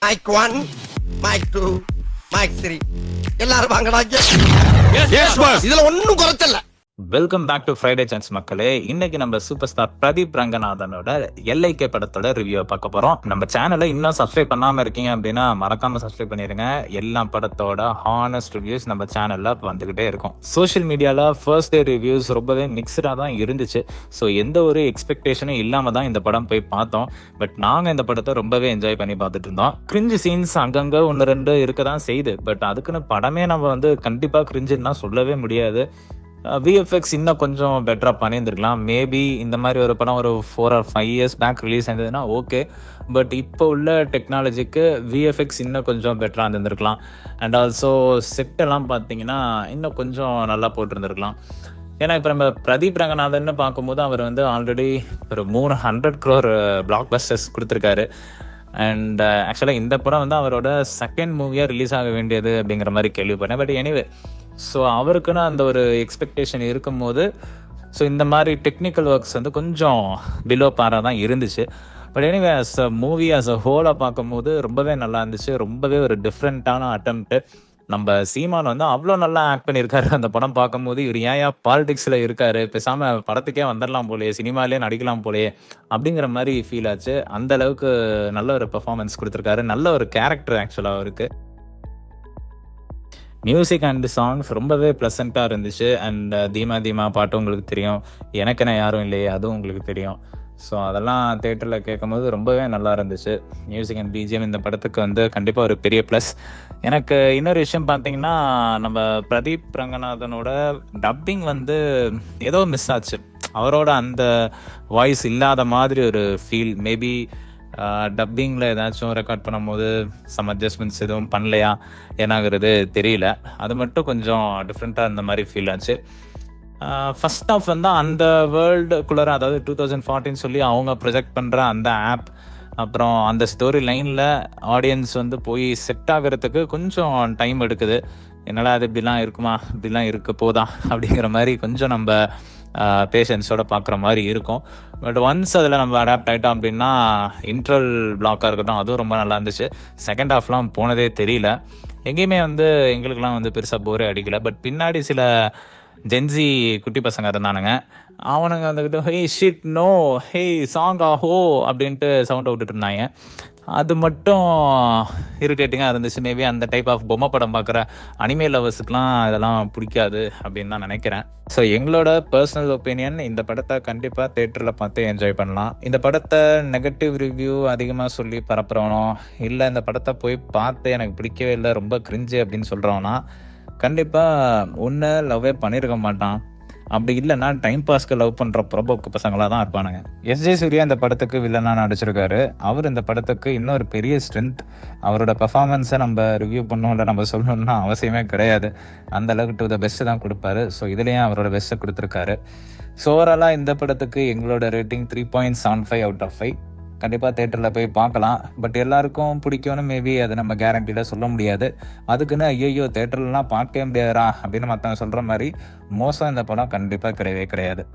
Mic 1, mic 2, mic 3 எல்லாரும் வாங்கடா. இதுல ஒண்ணும் குறைச்சல. Welcome back to Friday chance மக்களே. இன்னைக்கு நம்ம சூப்பர் ஸ்டார் பிரதீப் ரங்கநாதனோட எல்ஐகே படத்தோட ரிவ்யூ பார்க்க போறோம். நம்ம சேனலை இன்னும் சப்ஸ்கிரைப் பண்ணாம இருக்கீங்க அப்படின்னா மறக்காம சப்ஸ்கிரைப் பண்ணிருங்க. எல்லா படத்தோட ஹானஸ்ட் ரிவ்யூஸ் நம்ம சேனல்ல வந்துகிட்டே இருக்கும். சோஷியல் மீடியால ஃபர்ஸ்ட் டே ரிவ்யூஸ் ரொம்பவே மிக்சடா தான் இருந்துச்சு. ஸோ எந்த ஒரு எக்ஸ்பெக்டேஷனும் இல்லாம தான் இந்த படம் போய் பார்த்தோம். பட் நாங்க இந்த படத்தை ரொம்பவே என்ஜாய் பண்ணி பார்த்துட்டு இருந்தோம். கிரிஞ்சு சீன்ஸ் அங்கங்க ஒன்று ரெண்டு இருக்க தான் செய்யுது. பட் அதுக்குன்னு படமே நம்ம கண்டிப்பா கிரிஞ்சுன்னா சொல்லவே முடியாது. விஎஃப்எக்ஸ் இன்னும் கொஞ்சம் பெட்டராக பண்ணியிருந்துருக்கலாம். மேபி இந்த மாதிரி ஒரு படம் ஒரு 4 or 5 years பேக் ரிலீஸ் ஆயிருந்ததுன்னா ஓகே. பட் இப்போ உள்ள டெக்னாலஜிக்கு விஎஃப்எக்ஸ் இன்னும் கொஞ்சம் பெட்டராக இருந்திருக்கலாம். அண்ட் ஆல்சோ செட்டெல்லாம் பார்த்தீங்கன்னா இன்னும் கொஞ்சம் நல்லா போட்டிருந்துருக்கலாம். ஏன்னா இப்போ நம்ம பிரதீப் ரங்கநாதன் பார்க்கும்போது அவர் ஆல்ரெடி ஒரு 300 crore பிளாக் பஸ்டர்ஸ் கொடுத்துருக்காரு. அண்ட் ஆக்சுவலாக இந்த படம் அவரோட செகண்ட் மூவியாக ரிலீஸ் ஆக வேண்டியது அப்படிங்கிற மாதிரி கேள்விப்பட்டேன். பட் எனிவே, ஸோ அவருக்குன்னு அந்த ஒரு எக்ஸ்பெக்டேஷன் இருக்கும்போது ஸோ இந்த மாதிரி டெக்னிக்கல் ஒர்க்ஸ் கொஞ்சம் பிலோ பாரா தான் இருந்துச்சு. But anyway as a movie as a ஹோலாக பார்க்கும்போது ரொம்பவே நல்லா இருந்துச்சு. ரொம்பவே ஒரு டிஃப்ரெண்ட்டான அட்டெம்ப்ட். நம்ம சீமான் அவ்வளோ நல்லா ஆக்ட் பண்ணியிருக்காரு. அந்த படம் பார்க்கும்போது இவர் ஏன் பாலிடிக்ஸில் இருக்காரு, பேசாமல் படத்துக்கே வந்துடலாம் போலையே, சினிமாலே நடிக்கலாம் போலையே அப்படிங்கிற மாதிரி ஃபீல் ஆச்சு. அந்த அளவுக்கு நல்ல ஒரு பெர்ஃபார்மன்ஸ் கொடுத்துருக்காரு. நல்ல ஒரு கேரக்டர் ஆக்சுவலாக அவருக்கு. மியூசிக் அண்ட் சாங்ஸ் ரொம்பவே ப்ளசண்ட்டாக இருந்துச்சு. அண்ட் தீமா தீமா பாட்டு உங்களுக்கு தெரியும், எனக்கென யாரும் இல்லையே அதுவும் உங்களுக்கு தெரியும். ஸோ அதெல்லாம் தேட்டரில் கேட்கும்போது ரொம்பவே நல்லா இருந்துச்சு. மியூசிக் அண்ட் பிஜிஎம் இந்த படத்துக்கு கண்டிப்பாக ஒரு பெரிய ப்ளஸ். எனக்கு இன்னொரு விஷயம் பார்த்தீங்கன்னா, நம்ம பிரதீப் ரங்கநாதனோட டப்பிங் ஏதோ மிஸ் ஆச்சு. அவரோட அந்த வாய்ஸ் இல்லாத மாதிரி ஒரு ஃபீல். மேபி டப்பிங்கில் ஏதாச்சும் ரெக்கார்ட் பண்ணும்போது சம் அட்ஜஸ்ட்மெண்ட்ஸ் எதுவும் பண்ணலையா என்னாகிறது தெரியல. அது மட்டும் கொஞ்சம் டிஃப்ரெண்ட்டாக இந்த மாதிரி ஃபீல் ஆச்சு. ஃபர்ஸ்ட் ஆஃப் அந்த வேர்ல்டுக்குள்ளார, அதாவது 2014 சொல்லி அவங்க ப்ரொஜெக்ட் பண்ணுற அந்த ஆப், அப்புறம் அந்த ஸ்டோரி லைனில் ஆடியன்ஸ் போய் செட் ஆகிறதுக்கு கொஞ்சம் டைம் எடுக்குது. என்னடா அது இப்படிலாம் இருக்குமா, இப்படிலாம் இருக்க போதா அப்படிங்கிற மாதிரி கொஞ்சம் நம்ம பேஷன்ஸோட பார்க்குற மாதிரி இருக்கும். பட் ஒன்ஸ் அதில் நம்ம அடாப்ட் ஆகிட்டோம் அப்படின்னா இன்ட்ரல் பிளாக்காக இருக்கட்டும் அதுவும் ரொம்ப நல்லா இருந்துச்சு. செகண்ட் ஹாஃப்லாம் போனதே தெரியல. எங்கேயுமே எங்களுக்கெல்லாம் பெருசாக போரே அடிக்கல. பட் பின்னாடி சில ஜென்சி குட்டி பசங்க இருந்தானுங்க. அவனுங்க ஹே ஷிட் நோ, ஹே சாங் ஆஹோ அப்படின்ட்டு சவுண்ட் விட்டுட்டு இருந்தாங்க. அது மட்டும் இரிட்டேட்டிங்காக இருந்துச்சு. மேபி அந்த டைப் ஆஃப் பொம்மை படம் பார்க்குற அனிமே லவர்ஸுக்கெலாம் இதெல்லாம் பிடிக்காது அப்படின்னு தான் நினைக்கிறேன். ஸோ எங்களோட பர்சனல் ஒப்பீனியன், இந்த படத்தை கண்டிப்பாக தேட்டரில் பார்த்து என்ஜாய் பண்ணலாம். இந்த படத்தை நெகட்டிவ் ரிவ்யூ அதிகமாக சொல்லி பரப்புறவனோ, இல்லை இந்த படத்தை போய் பார்த்து எனக்கு பிடிக்கவே இல்லை, ரொம்ப கிரிஞ்சு அப்படின்னு சொல்கிறவனா கண்டிப்பாக ஒன்று லவ்வே பண்ணியிருக்க மாட்டான். அப்படி இல்லைன்னா டைம் பாஸ்க்கு லவ் பண்ணுற புறம்போக்கு பசங்களாக தான் இருப்பானுங்க. எஸ்ஜே சூர்யா இந்த படத்துக்கு வில்லனாக நடிச்சிருக்காரு. அவர் இந்த படத்துக்கு இன்னொரு பெரிய ஸ்ட்ரென்த். அவரோட பெர்ஃபார்மன்ஸை நம்ம ரிவ்யூ பண்ணோம் இல்லை நம்ம சொல்லணும்னா அவசியமே கிடையாது. அந்த அளவுக்கு டு த பெஸ்ட்டு தான் கொடுப்பாரு. ஸோ இதுலேயும் அவரோட பெஸ்ட்டை கொடுத்துருக்காரு. ஸோ ஓவராலாக இந்த படத்துக்கு எங்களோட ரேட்டிங் 3.75 out of 5. கண்டிப்பாக தேட்டரில் போய் பார்க்கலாம். பட் எல்லாருக்கும் பிடிக்கும்னு மேபி அதை நம்ம கேரண்டியில் சொல்ல முடியாது. அதுக்குன்னு ஐயோ தேட்டர்லாம் பார்க்கவே முடியாதா அப்படின்னு மற்றவங்க சொல்கிற மாதிரி மோசம் இந்த படம் கண்டிப்பாக கிடையவே கிடையாது.